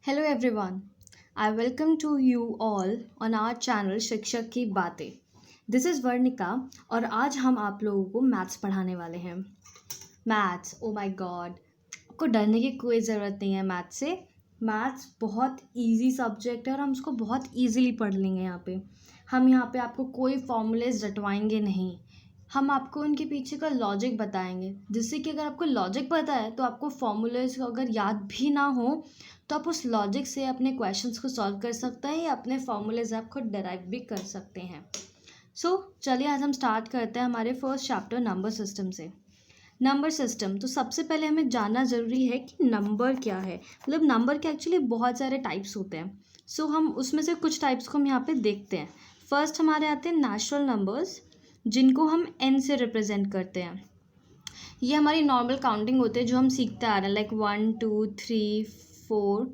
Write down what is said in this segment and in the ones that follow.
Hello everyone, I welcome to you all on our channel Shikshak ki बातें। This is Varnika और आज हम आप लोगों को मैथ्स पढ़ाने वाले हैं। मैथ्स, ओ माय गॉड, आपको डरने की कोई ज़रूरत नहीं है मैथ्स से। मैथ्स बहुत इजी सब्जेक्ट है और हम उसको बहुत इजीली पढ़ लेंगे। हम यहाँ पे आपको कोई फॉर्मूलेज रटवाएंगे नहीं। हम आपको उनके पीछे का लॉजिक बताएंगे, जिससे कि अगर आपको लॉजिक पता है तो आपको फॉर्मूलेज अगर याद भी ना हो तो आप उस लॉजिक से अपने क्वेश्चंस को सॉल्व कर सकते हैं या अपने फॉर्मूलेज आप खुद डराइव भी कर सकते हैं। चलिए आज हम स्टार्ट करते हैं हमारे फर्स्ट चैप्टर नंबर सिस्टम से। नंबर सिस्टम, तो सबसे पहले हमें जानना ज़रूरी है कि नंबर क्या है। मतलब नंबर के एक्चुअली बहुत सारे टाइप्स होते हैं। हम उसमें से कुछ टाइप्स को हम यहाँ पे देखते हैं। फर्स्ट हमारे आते हैं नेचुरल नंबर्स, जिनको हम एन से रिप्रेजेंट करते हैं। ये हमारी नॉर्मल काउंटिंग होती है जो हम सीखते आ रहे हैं, लाइक 1 2 3 4,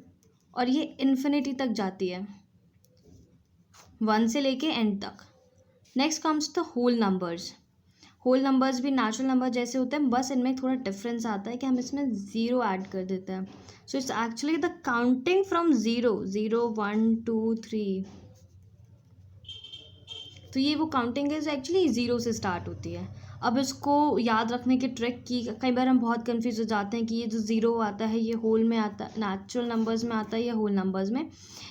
और ये इन्फिनिटी तक जाती है, 1 से लेके एंड तक। Next comes the whole numbers. Whole numbers भी नेचुरल नंबर जैसे होते हैं, बस इनमें थोड़ा डिफरेंस आता है कि हम इसमें ज़ीरो ऐड कर देते हैं। So it's actually the counting from zero, 0 1 2 3। तो ये वो काउंटिंग है जो एक्चुअली ज़ीरो से स्टार्ट होती है। अब इसको याद रखने की ट्रिक की, कई बार हम बहुत कंफ्यूज हो जाते हैं कि ये जो ज़ीरो आता है ये होल में आता है, नेचुरल नंबर्स में आता है या होल नंबर्स में।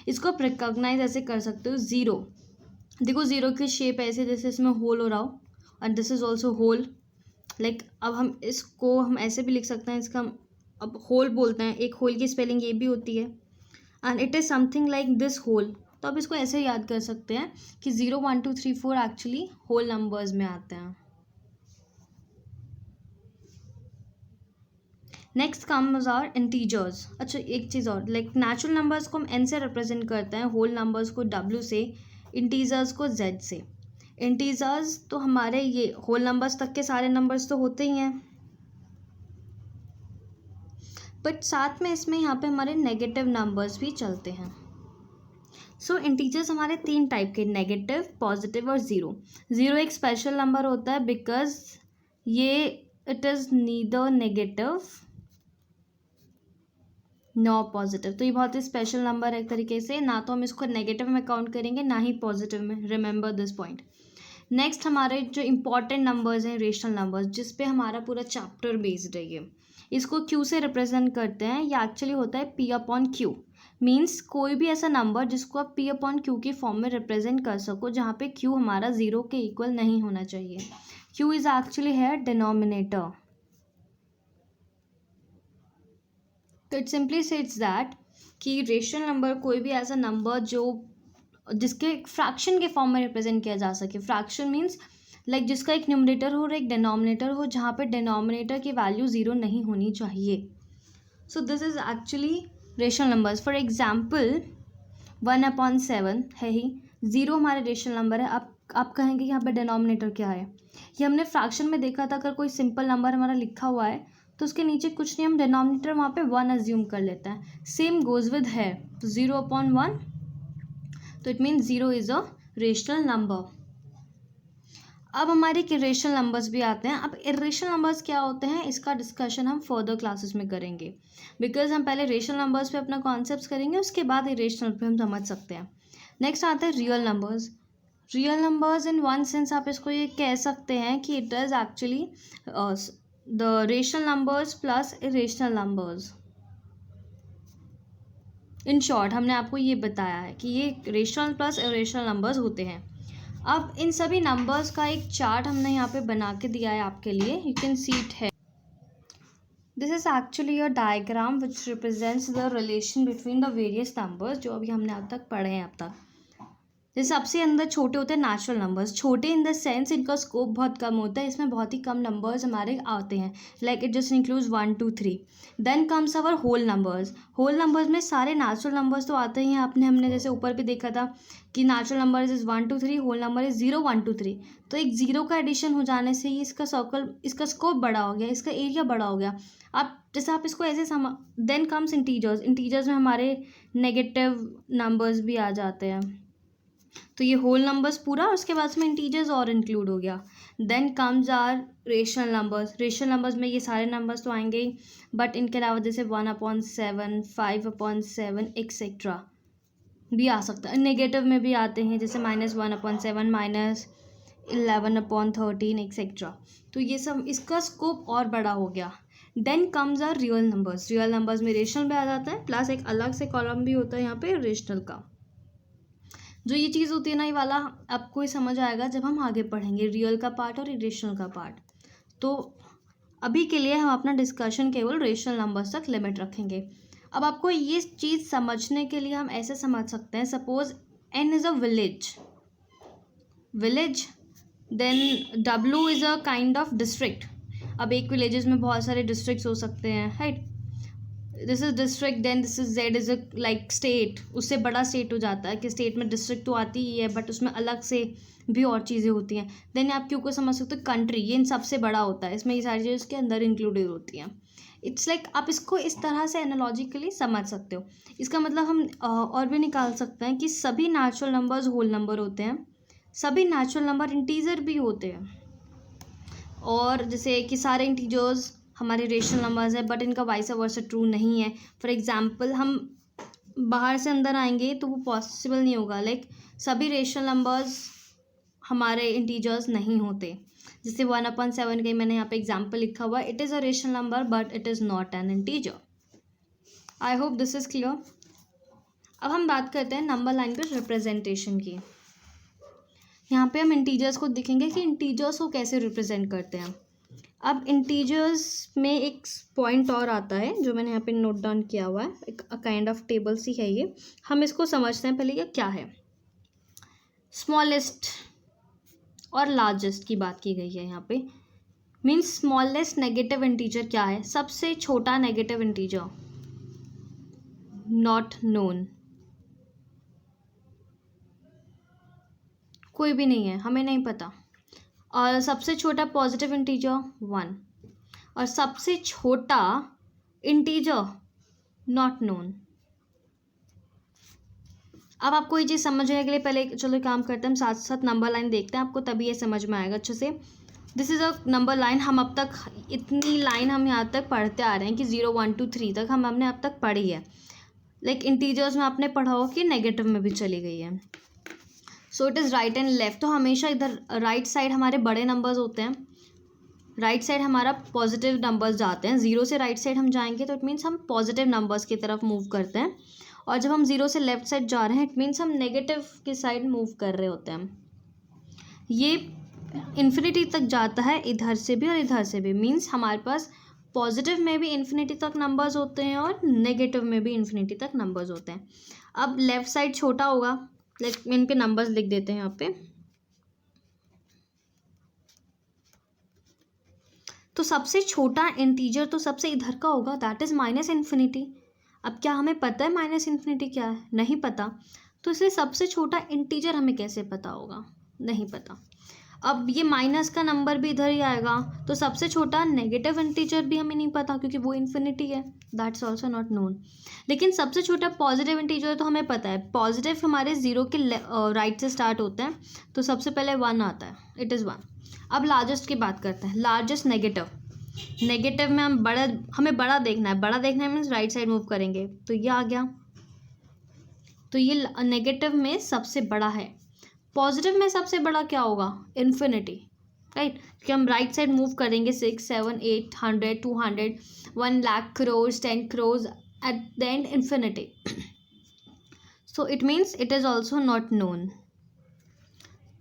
इसको आप रिकॉग्नाइज ऐसे कर सकते हो। ज़ीरो, देखो ज़ीरो की शेप ऐसे जैसे इसमें होल हो रहा हो, and this is also whole. Like अब हम ऐसे भी लिख सकते हैं, इसका हम अब होल बोलते हैं, एक होल की स्पेलिंग ये भी होती है, and it is something like this whole. तो आप इसको ऐसे याद कर सकते हैं कि 0 1 2 3 4 एक्चुअली होल नंबर्स में आते हैं। Next comes our integers. अच्छा एक चीज़ और, लाइक नेचुरल नंबर्स को हम एन से रिप्रेजेंट करते हैं, होल नंबर्स को डब्ल्यू से, इंटीजर्स को जेड से। इंटीजर्स तो हमारे ये होल नंबर्स तक के सारे नंबर्स तो होते ही हैं, बट साथ में इसमें यहाँ पे हमारे नेगेटिव नंबर्स भी चलते हैं। इंटीजर्स हमारे तीन टाइप के, नेगेटिव, पॉजिटिव और ज़ीरो। ज़ीरो एक स्पेशल नंबर होता है बिकॉज ये it is neither negative no positive. तो ये बहुत ही स्पेशल नंबर है एक तरीके से, ना तो हम इसको नेगेटिव में काउंट करेंगे ना ही पॉजिटिव में। Remember this point. नेक्स्ट हमारे जो इंपॉर्टेंट नंबर्स हैं, रेशनल नंबर्स, जिस पे हमारा पूरा चैप्टर बेस्ड है ये, इसको क्यू से रिप्रेजेंट करते हैं। ये एक्चुअली होता है पी अपॉन क्यू। मीन्स कोई भी ऐसा नंबर जिसको आप पी अपॉन क्यू की फॉर्म में रिप्रेजेंट कर सको, जहाँ पे क्यू हमारा ज़ीरो के इक्वल नहीं होना चाहिए। क्यू इज़ एक्चुअली है डिनोमिनेटर। तो इट सिंपली सेट्स दैट कि रेशनल नंबर कोई भी ऐसा नंबर जो जिसके फ्रैक्शन के फॉर्म में रिप्रेजेंट किया जा सके। फ्रैक्शन मीन्स लाइक जिसका एक न्यूमरेटर हो और एक डिनोमिनेटर हो, जहाँ पे डिनोमिनेटर की वैल्यू ज़ीरो नहीं होनी चाहिए। So this is actually rational numbers. For example 1/7 है ही, ज़ीरो हमारे रेशनल नंबर है। आप कहेंगे यहाँ पे डिनोमिनेटर क्या है। ये हमने फ्रैक्शन में देखा था, अगर कोई सिंपल नंबर हमारा लिखा हुआ है तो उसके नीचे कुछ नहीं, हम डिनोमिनेटर वहाँ पे 1 अज्यूम कर लेते हैं। सेम गोज़ विद है, तो 0/1, तो it means zero is a rational number. अब हमारे इरेशनल नंबर्स भी आते हैं। अब इरेशनल नंबर्स क्या होते हैं, इसका डिस्कशन हम फर्दर क्लासेस में करेंगे, बिकॉज हम पहले रेशनल नंबर्स पे अपना कॉन्सेप्ट्स करेंगे, उसके बाद इरेशनल पे हम समझ सकते हैं। नेक्स्ट आते हैं real numbers. Real numbers in one sense आप इसको ये कह सकते हैं कि it is actually the rational numbers plus irrational numbers. In short हमने आपको ये बताया है कि ये रेशनल प्लस इरेशनल नंबर्स होते हैं। अब इन सभी नंबर्स का एक चार्ट हमने यहाँ पे बना के दिया है आपके लिए, यू कैन सी इट है। This is actually a diagram which represents the relation between the various numbers, जो अभी हमने अब तक पढ़े हैं अब तक। जैसे सबसे अंदर छोटे होते हैं नेचुरल नंबर्स। छोटे इन द सेंस इनका स्कोप बहुत कम होता है, इसमें बहुत ही कम नंबर्स हमारे आते हैं, like it just includes 1 2 3। Then comes our whole numbers. Whole numbers में सारे नेचुरल नंबर्स तो आते ही हैं, हमने जैसे ऊपर भी देखा था कि natural number is 1 2 3, whole number is 0 1 2 3। तो एक ज़ीरो का एडिशन हो जाने से ही इसका सर्कल, इसका स्कोप बड़ा हो गया, इसका एरिया बड़ा हो गया। आप इसको ऐसे देन कम्स इंटीजर्स। इंटीजर्स में हमारे नेगेटिव नंबर्स भी आ जाते हैं। तो ये होल नंबर्स पूरा, उसके बाद में इंटीजर्स और इंक्लूड हो गया. Then comes our rational numbers. Rational numbers में ये सारे नंबर्स तो आएंगे ही, बट इनके अलावा जैसे 1/7, 5/7 एक्सेट्रा भी आ सकता है. नेगेटिव में भी आते हैं, जैसे -1/7, -11/13 एक्सेट्रा. तो ये सब, इसका स्कोप और बड़ा हो गया. Then comes our real numbers. Real numbers में रेशनल भी आ जाता है, प्लस एक अलग से कॉलम भी होता है यहाँ पे रेशनल का. जो ये चीज़ होती है ना, ये वाला आपको ही समझ आएगा जब हम आगे पढ़ेंगे रियल का पार्ट और इरेशनल का पार्ट. तो अभी के लिए हम अपना डिस्कशन केवल रेशनल नंबर्स तक लिमिट रखेंगे. अब आपको ये चीज़ समझने के लिए हम ऐसे समझ सकते हैं, suppose n is a village, then w is a kind of district. अब एक विलेजेस में बहुत सारे डिस्ट्रिक्ट्स हो सकते हैं, right. This is district, then this is Z is a like state. उससे बड़ा स्टेट हो जाता है कि स्टेट में डिस्ट्रिक्ट तो आती ही है, बट उसमें अलग से भी और चीज़ें होती हैं. देन आप क्यों को समझ सकते हो कंट्री, ये इन सबसे बड़ा होता है, इसमें ये सारी चीज़ें इसके अंदर इंक्लूडेड होती हैं. इट्स लाइक आप इसको इस तरह से एनालॉजिकली समझ सकते हो. इसका मतलब हम और भी निकाल सकते हैं कि सभी नेचुरल नंबर्स होल नंबर होते हैं, सभी नेचुरल नंबर इंटीजर भी होते हैं, और जैसे कि सारे इंटीजर्स हमारे रेशनल नंबर्स हैं, बट इनका वाइस वर्सा ट्रू नहीं है. फॉर एग्जांपल हम बाहर से अंदर आएंगे तो वो पॉसिबल नहीं होगा. लाइक सभी रेशनल नंबर्स हमारे इंटीजर्स नहीं होते. जैसे 1/7 का मैंने यहाँ पे एग्जांपल लिखा हुआ है. It is a rational number but it is not an integer. I hope this is clear. अब हम बात करते हैं नंबर लाइन पे रिप्रेजेंटेशन की. यहाँ पे हम इंटीजर्स को देखेंगे कि इंटीजर्स को कैसे रिप्रेजेंट करते हैं. अब इंटीजर्स में एक पॉइंट और आता है जो मैंने यहाँ पे नोट डाउन किया हुआ है, एक काइंड ऑफ टेबल सी है ये. हम इसको समझते हैं पहले ये क्या है. स्मॉलेस्ट और लार्जेस्ट की बात की गई है यहाँ पे. मीन्स स्मॉलेस्ट नेगेटिव इंटीजर क्या है, सबसे छोटा नेगेटिव इंटीजर, नॉट नोन. कोई भी नहीं है, हमें नहीं पता. और सबसे छोटा पॉजिटिव इंटीजर 1, और सबसे छोटा इंटीजर नॉट नोन. अब आपको ये चीज़ समझने के लिए पहले चलो काम करते हैं, हम साथ साथ नंबर लाइन देखते हैं, आपको तभी ये समझ में आएगा अच्छे से. This is a number line. हम अब तक इतनी लाइन हम यहाँ तक पढ़ते आ रहे हैं कि 0 1 2 3 तक हमने अब तक पढ़ी है. लाइक इंटीजर्स में आपने पढ़ा हो कि नेगेटिव में भी चली गई है. सो it is right and left. तो हमेशा इधर राइट साइड हमारे बड़े नंबर्स होते हैं, राइट साइड हमारा पॉजिटिव नंबर्स जाते हैं. ज़ीरो से राइट साइड हम जाएंगे तो इट मीन्स हम पॉजिटिव नंबर्स की तरफ मूव करते हैं, और जब हम ज़ीरो से लेफ्ट साइड जा रहे हैं इट मीन्स हम नेगेटिव की साइड मूव कर रहे होते हैं. ये इन्फिनिटी तक जाता है इधर से भी और इधर से भी. मीन्स हमारे पास पॉजिटिव में भी इन्फिनिटी तक नंबर्स होते हैं और नेगेटिव में भी इन्फिनिटी तक नंबर्स होते हैं. अब लेफ्ट साइड छोटा होगा, लाइक इनके नंबर्स लिख देते हैं यहाँ पे. तो सबसे छोटा इंटीजर तो सबसे इधर का होगा, दैट इज़ -इन्फिनिटी. अब क्या हमें पता है -इन्फिनिटी क्या है, नहीं पता. तो इसलिए सबसे छोटा इंटीजर हमें कैसे पता होगा, नहीं पता. अब ये माइनस का नंबर भी इधर ही आएगा, तो सबसे छोटा नेगेटिव इंटीजर भी हमें नहीं पता क्योंकि वो इन्फिनिटी है, दैट्स ऑल्सो नॉट नोन. लेकिन सबसे छोटा पॉजिटिव इंटीजर तो हमें पता है. पॉजिटिव हमारे ज़ीरो के राइट से स्टार्ट होते हैं, तो सबसे पहले 1 आता है, इट इज़ 1. अब लार्जेस्ट की बात करते हैं. लार्जेस्ट नेगेटिव में हमें बड़ा देखना है. बड़ा देखना है मीन्स राइट साइड मूव करेंगे, तो ये आ गया. तो ये नेगेटिव में सबसे बड़ा है. पॉजिटिव में सबसे बड़ा क्या होगा, इन्फिनिटी, राइट. कि हम राइट साइड मूव करेंगे 6 7 8 100 200 1 lakh crore 10 crore at the end infinity. So it means it is also not known.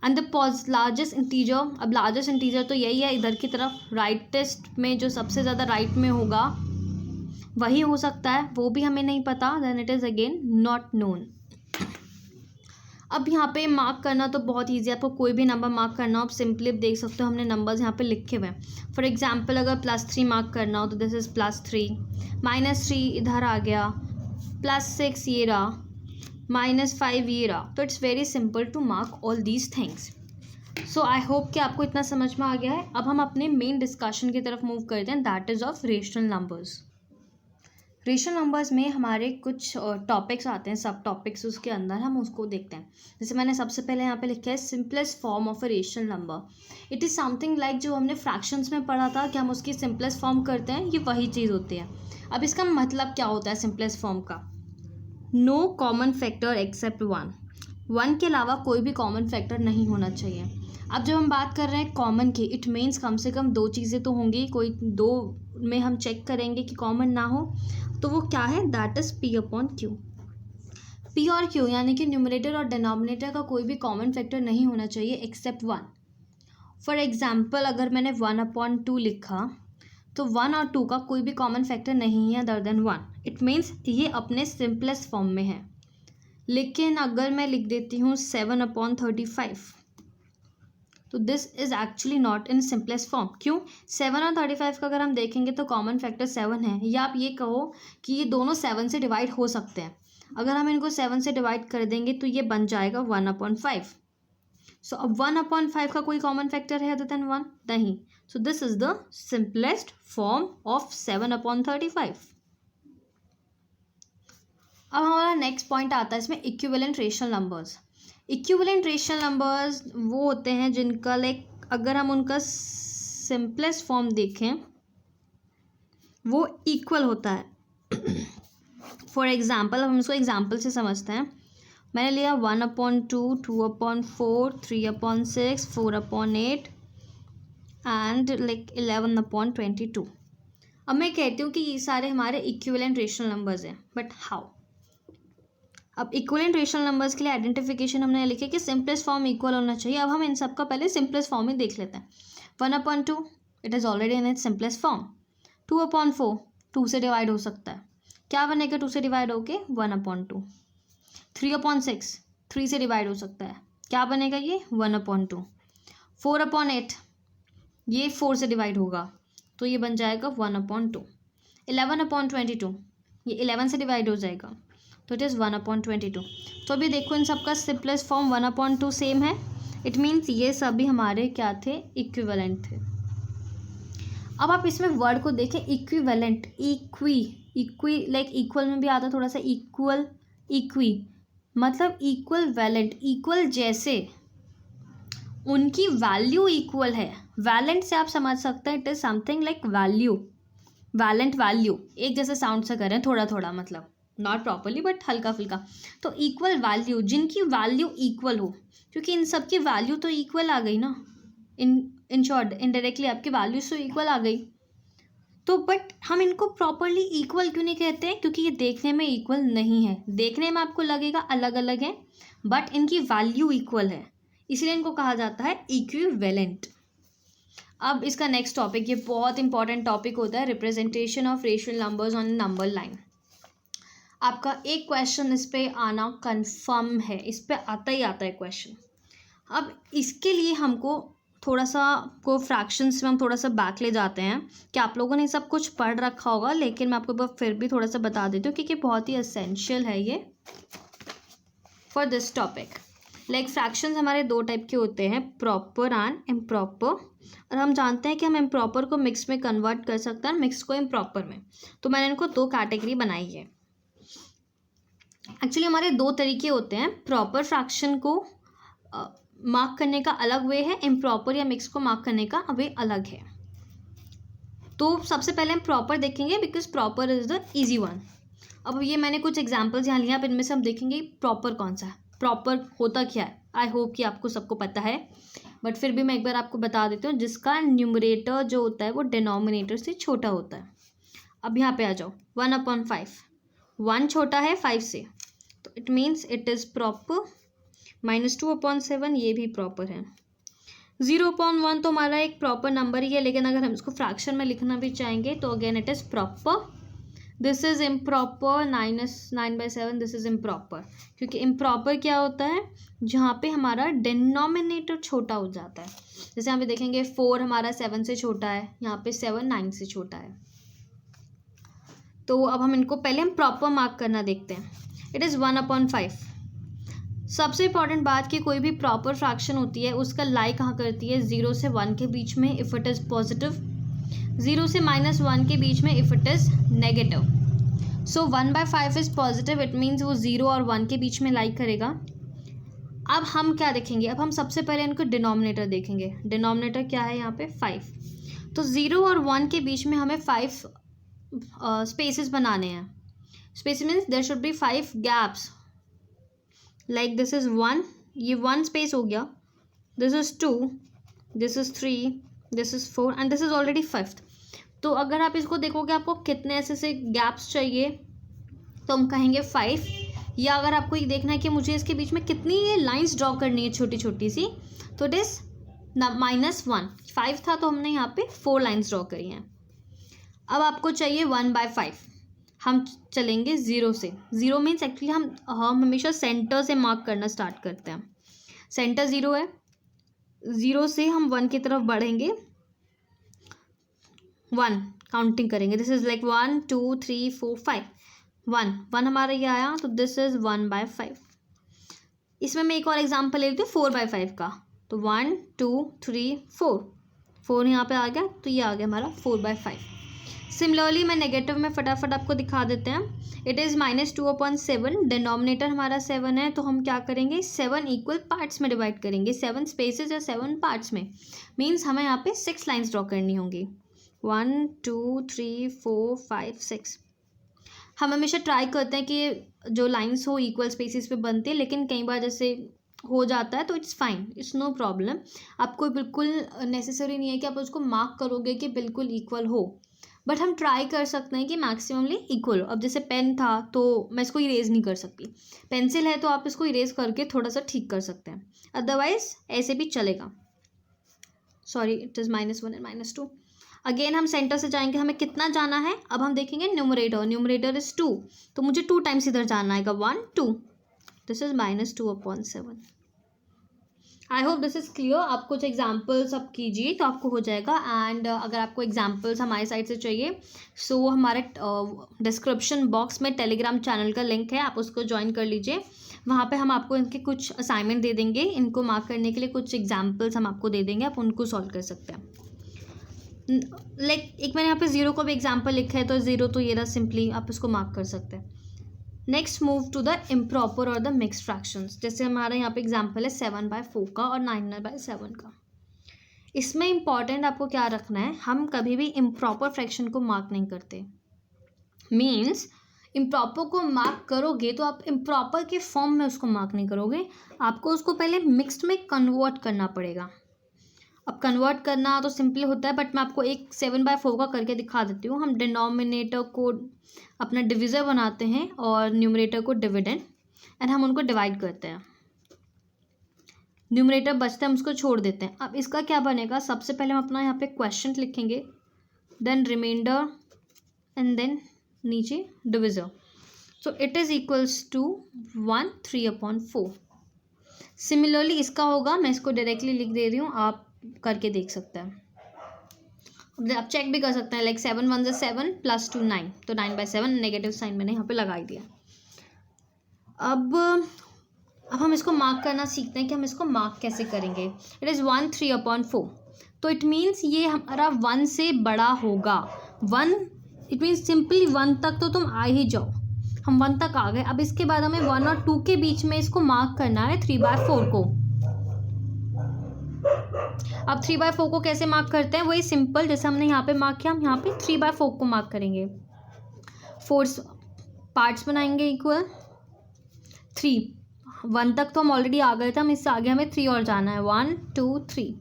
And the largest integer. अब लार्जेस्ट इंटीजर तो यही है इधर की तरफ, राइटेस्ट में जो सबसे ज़्यादा राइट में होगा वही हो सकता है, वो भी हमें नहीं पता. Then it is again not known. अब यहाँ पे मार्क करना तो बहुत ईजी है. आपको कोई भी नंबर मार्क करना हो आप सिंपली देख सकते हो, हमने नंबर्स यहाँ पे लिखे हुए हैं. फॉर एग्जांपल अगर +3 मार्क करना हो तो दिस इज़ +3, -3 इधर आ गया, +6 ये रहा, -5 ये रहा. तो it's very simple to mark all these things. So I hope कि आपको इतना समझ में आ गया है. अब हम अपने मेन डिस्कशन की तरफ मूव करते हैं, that is of rational numbers. Rational numbers में हमारे कुछ टॉपिक्स आते हैं, सब टॉपिक्स, उसके अंदर हम उसको देखते हैं। जैसे मैंने सबसे पहले यहाँ पे लिखा है simplest form of a rational number. It is something like जो हमने फ्रैक्शंस में पढ़ा था कि हम उसकी सिंपलेस्ट फॉर्म करते हैं, ये वही चीज़ होती है। अब इसका मतलब क्या होता है सिंपलेस्ट फॉर्म का? No common factor except one के अलावा कोई भी कॉमन फैक्टर नहीं होना चाहिए। अब जब हम बात कर रहे हैं कॉमन की, इट मीन्स कम से कम दो चीज़ें तो होंगी, कोई दो में हम चेक करेंगे कि कॉमन ना हो, तो वो क्या है? That is P upon Q. P और क्यू यानी कि न्यूमरेटर और डिनोमिनेटर का कोई भी कॉमन फैक्टर नहीं होना चाहिए एक्सेप्ट वन। फॉर एग्जाम्पल अगर मैंने 1/2 लिखा तो 1 और 2 का कोई भी कॉमन फैक्टर नहीं है अदर देन 1। इट मीन्स ये अपने सिंपलेस्ट फॉर्म में है। लेकिन अगर मैं लिख देती हूँ 7/35 तो this is actually not in simplest form. क्यों? 7 और 35 का अगर हम देखेंगे तो कॉमन फैक्टर 7 है, या आप ये कहो कि ये दोनों 7 से डिवाइड हो सकते हैं। अगर हम इनको 7 से डिवाइड कर देंगे तो ये बन जाएगा 1/5। सो अब 1/5 का कोई कॉमन फैक्टर है अदर देन 1? नहीं। So this is the simplest form of 7/35। अब हमारा नेक्स्ट पॉइंट आता है इसमें equivalent rational numbers. Equivalent rational numbers वो होते हैं जिनका लाइक अगर हम उनका सिंपलेस्ट फॉर्म देखें वो इक्वल होता है। फॉर एग्जाम्पल, अब हम इसको एग्जाम्पल से समझते हैं। मैंने लिया 1/2, 2/4, 3/6, 4/8 एंड लाइक 11/22। अब मैं कहती हूँ कि ये सारे हमारे इक्विवेलेंट रेशनल नंबर्स हैं, बट हाउ? अब इक्विवेलेंट रेशनल नंबर्स के लिए आइडेंटिफिकेशन हमने लिखा कि सिंपलेस्ट फॉर्म इक्वल होना चाहिए। अब हम इन सब का पहले सिंपलेस्ट फॉर्म ही देख लेते हैं। 1/2 it is already in its simplest form. 2/4 2 से डिवाइड हो सकता है, क्या बनेगा 2 से डिवाइड होके? 1/2। 3/6 3 से डिवाइड हो सकता है, क्या बनेगा ये? 1/2। 4/8 ये 4 से डिवाइड होगा तो ये बन जाएगा 1/2। 11/22 ये 11 से डिवाइड हो जाएगा तो इट इज़ 1/22। तो अभी देखो इन सबका सिंपलेस्ट फॉर्म 1/2 सेम है। इट मीन्स ये सभी हमारे क्या थे? इक्विवेलेंट थे। अब आप इसमें वर्ड को देखें, इक्विवेलेंट, इक्वी लाइक इक्वल में भी आता थोड़ा सा, इक्वल, इक्वी मतलब इक्वल वैलेंट, इक्वल जैसे, उनकी वैल्यू इक्वल है। वैलेंट से आप समझ सकते हैं it is something like value, valent value एक जैसे साउंड से करें थोड़ा थोड़ा, मतलब नॉट प्रॉपरली बट हल्का फुल्का। तो इक्वल वैल्यू, जिनकी वैल्यू इक्वल हो, क्योंकि इन सब की वैल्यू तो इक्वल आ गई ना, इन शॉर्ट इनडायरेक्टली आपकी वैल्यू तो इक्वल आ गई। तो बट हम इनको प्रॉपरली इक्वल क्यों नहीं कहते हैं? क्योंकि ये देखने में इक्वल नहीं है। देखने में आपको लगेगा अलग अलग है बट इनकी वैल्यू इक्वल है, इसलिए इनको कहा जाता है इक्विवेलेंट। अब इसका नेक्स्ट टॉपिक, ये बहुत इंपॉर्टेंट टॉपिक होता है, representation of rational numbers on number line. आपका एक क्वेश्चन इस पे आना कंफर्म है, इस पे आता ही आता है क्वेश्चन। अब इसके लिए हमको थोड़ा सा को फ्रैक्शंस में हम थोड़ा सा बैक ले जाते हैं कि आप लोगों ने सब कुछ पढ़ रखा होगा, लेकिन मैं आपको फिर भी थोड़ा सा बता देती हूँ क्योंकि बहुत ही एसेंशियल है ये for this topic. Like fractions हमारे दो टाइप के होते हैं, प्रॉपर एंड इम्प्रॉपर। और हम जानते हैं कि हम इम्प्रॉपर को मिक्स में कन्वर्ट कर सकते हैं, मिक्स को इम्प्रॉपर में। तो मैंने इनको दो कैटेगरी बनाई है। एक्चुअली हमारे दो तरीके होते हैं, प्रॉपर फ्रैक्शन को मार्क करने का अलग वे है, इम्प्रॉपर या मिक्स को मार्क करने का वे अलग है। तो सबसे पहले हम प्रॉपर देखेंगे because proper is the easy one. अब ये मैंने कुछ एग्जांपल्स यहाँ लिया, अब इनमें से हम देखेंगे प्रॉपर कौन सा है, प्रॉपर होता क्या है। आई होप कि आपको सबको पता है, बट फिर भी मैं एक बार आपको बता देती हूँ, जिसका न्यूमरेटर जो होता है वो डिनोमिनेटर से छोटा होता है। अब यहाँ पे आ जाओ, 1/5 1 छोटा है 5 से, तो it means it is proper. -2/7 ये भी प्रॉपर है। 0/1 तो हमारा एक प्रॉपर नंबर ही है, लेकिन अगर हम इसको फ्रैक्शन में लिखना भी चाहेंगे तो again it is proper. This is improper, -9/7 this is improper. क्योंकि इम्प्रॉपर क्या होता है? जहाँ पे हमारा डिनोमिनेटर छोटा हो जाता है। जैसे यहाँ पे देखेंगे 4 हमारा 7 से छोटा है, यहाँ पे 7 9 से छोटा है। तो अब हम इनको पहले हम प्रॉपर मार्क करना देखते हैं। It is 1/5। सबसे इंपॉर्टेंट बात कि कोई भी प्रॉपर फ्रैक्शन होती है उसका लाई कहाँ करती है? 0 से 1 के बीच में इफ़ इट इज़ पॉजिटिव, 0 से -1 के बीच में if it is negative. So 1/5 is positive, it means वो 0 और 1 के बीच में लाई करेगा। अब हम क्या देखेंगे, अब हम सबसे पहले इनको डिनोमिनेटर देखेंगे। डिनोमिनेटर क्या है यहाँ पे 5, तो 0 और 1 के बीच में हमें 5 स्पेसेस बनाने हैं। Space means there should be 5 gaps, like this is 1, ये 1 स्पेस हो गया, this is 2, this is 3, this is 4 and this is already 5th। तो अगर आप इसको देखोगे आपको कितने ऐसे से गैप्स चाहिए, तो हम कहेंगे 5। या अगर आपको ये देखना है कि मुझे इसके बीच में कितनी ये लाइंस ड्रॉ करनी है छोटी छोटी सी, तो इट इज़ -1। 5 था तो हमने यहाँ पे 4 लाइंस ड्रॉ करी हैं। अब आपको चाहिए 1/5, हम चलेंगे 0 से। 0 मीन्स एक्चुअली हम हमेशा सेंटर से मार्क करना स्टार्ट करते हैं। सेंटर 0 है, 0 से हम 1 की तरफ बढ़ेंगे, 1 काउंटिंग करेंगे, दिस इज़ लाइक 1 2 3 4 5, 1 हमारा ये आया, तो दिस इज़ 1/5। इसमें मैं एक और एग्जांपल ले लेती हूँ 4/5 का, तो 1 2 3 4 यहाँ पे आ गया, तो ये आ गया हमारा 4/5। सिमिलरली मैं नेगेटिव में फटाफट आपको दिखा देते हैं। इट इज़ -2/7, डिनोमिनेटर हमारा 7 है, तो हम क्या करेंगे 7 इक्वल पार्ट्स में डिवाइड करेंगे, 7 स्पेसेस या 7 पार्ट्स में। मीन्स हमें यहाँ पे 6 लाइन्स ड्रॉ करनी होंगी, 1 2 3 4 5 6। हम हमेशा ट्राई करते हैं कि जो लाइन्स हो इक्वल स्पेसेस पे बनते हैं, लेकिन कई बार जैसे हो जाता है तो it's fine, it's no problem. आपको बिल्कुल नेसेसरी नहीं है कि आप उसको मार्क करोगे कि बिल्कुल इक्वल हो, बट हम ट्राई कर सकते हैं कि मैक्सिममली इक्वल हो। अब जैसे पेन था तो मैं इसको इरेज नहीं कर सकती, पेंसिल है तो आप इसको इरेज करके थोड़ा सा ठीक कर सकते हैं, अदरवाइज ऐसे भी चलेगा। Sorry, it is -1 and -2। Again हम सेंटर से जाएंगे, हमें कितना जाना है, अब हम देखेंगे न्यूमरेटर, न्यूमरेटर इज़ 2, तो मुझे 2 टाइम्स इधर जाना है, 1 2, this is -2/7। I hope this is clear. आप कुछ एग्जाम्पल्स आप कीजिए तो आपको हो जाएगा। एंड अगर आपको एग्जाम्पल्स हमारी साइड से चाहिए, सो हमारे डिस्क्रिप्शन बॉक्स में टेलीग्राम चैनल का लिंक है, आप उसको ज्वाइन कर लीजिए। वहाँ पे हम आपको इनके कुछ असाइनमेंट दे देंगे, इनको मार्क करने के लिए कुछ एग्जाम्पल्स हम आपको दे देंगे, आप उनको सॉल्व कर सकते हैं। एक मैंने यहाँ पे 0 को भी एग्जाम्पल लिखा है, तो 0 तो ये रहा, सिंपली आप इसको मार्क कर सकते हैं। Next move to the improper और द मिक्स्ड फ्रैक्शंस। जैसे हमारा यहाँ पे एग्जाम्पल है 7/4 का और 9/7 का। इसमें इंपॉर्टेंट आपको क्या रखना है, हम कभी भी इम्प्रॉपर फ्रैक्शन को मार्क नहीं करते। मीन्स इम्प्रॉपर को मार्क करोगे तो आप इम्प्रॉपर के फॉर्म में उसको मार्क नहीं करोगे, आपको उसको पहले मिक्स्ड में कन्वर्ट करना पड़ेगा। अब कन्वर्ट करना तो सिंपली होता है, बट मैं आपको एक 7/4 का करके दिखा देती हूँ। हम डिनोमिनेटर को अपना डिविज़र बनाते हैं और न्यूमरेटर को डिविडेंड, एंड हम उनको डिवाइड करते हैं। न्यूमरेटर बचता है, हम उसको छोड़ देते हैं। अब इसका क्या बनेगा, सबसे पहले हम अपना यहाँ पे क्वेश्चन लिखेंगे, देन रिमाइंडर एंड देन नीचे divisor. So it is equals to 1 3/4। Similarly इसका होगा, मैं इसको डायरेक्टली लिख दे रही हूँ, आप करके देख सकते हैं। आप चेक भी कर सकते हैं, लाइक 7 1 7 + 2 9, तो 9/7 नेगेटिव साइन मैंने यहाँ पे लगा ही दिया। अब हम इसको मार्क करना सीखते हैं कि हम इसको मार्क कैसे करेंगे। इट इज़ 1 3/4, तो इट मीन्स ये हमारा 1 से बड़ा होगा। 1 इट मीन्स सिंपली 1 तक तो तुम आ ही जाओ, हम 1 तक आ गए। अब इसके बाद हमें 1 और 2 के बीच में इसको मार्क करना है 3/4 को। अब 3/4 को कैसे मार्क करते हैं, वही सिंपल जैसे हमने यहाँ पे मार्क किया, हम यहाँ पे 3/4 को मार्क करेंगे। 4 पार्ट्स बनाएंगे इक्वल 3। 1 तक तो हम ऑलरेडी आ गए थे, हम इससे आगे हमें 3 और जाना है, 1 2 3।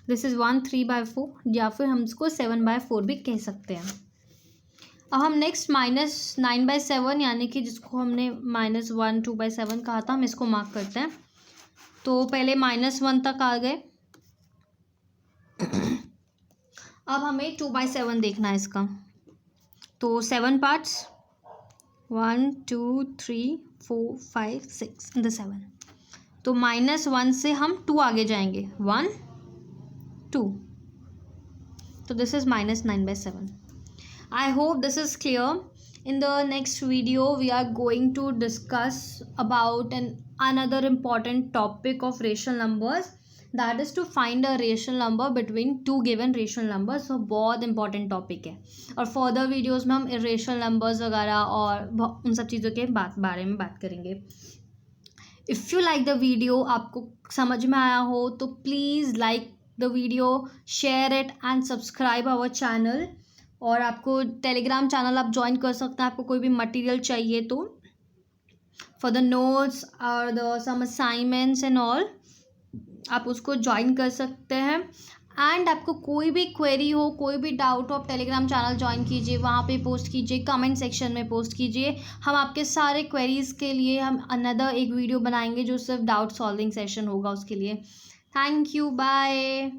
दिस इज़ 1 3/4, या फिर हम इसको 7/4 भी कह सकते हैं। अब हम नेक्स्ट -9/7, यानी कि जिसको हमने -1 2/7 कहा था, हम इसको मार्क करते हैं। तो पहले -1 तक आ गए। अब हमें 2/7 देखना है इसका, तो 7 पार्ट्स, 1 2 3 4 5 6 द 7। तो -1 से हम 2 आगे जाएंगे, 1 2, तो this is -9/7। I hope this is clear. In the next video, we are going to discuss about another important topic of rational numbers, that is to find a rational number between two given rational numbers. तो बहुत important topic है, और further videos में हम irrational numbers वगैरह और उन सब चीज़ों के बारे में बात करेंगे। If you like the video, आपको समझ में आया हो तो please like the video, share it and subscribe our channel. और आपको टेलीग्राम चैनल आप ज्वाइन कर सकते हैं, आपको कोई भी मटेरियल चाहिए तो, फॉर द नोट्स और the some assignments and all, आप उसको ज्वाइन कर सकते हैं। एंड आपको कोई भी क्वेरी हो, कोई भी डाउट हो, आप टेलीग्राम चैनल ज्वाइन कीजिए, वहाँ पे पोस्ट कीजिए, कमेंट सेक्शन में पोस्ट कीजिए। हम आपके सारे क्वेरीज़ के लिए हम अनदर एक वीडियो बनाएंगे जो सिर्फ डाउट सॉल्विंग सेशन होगा उसके लिए। Thank you, bye.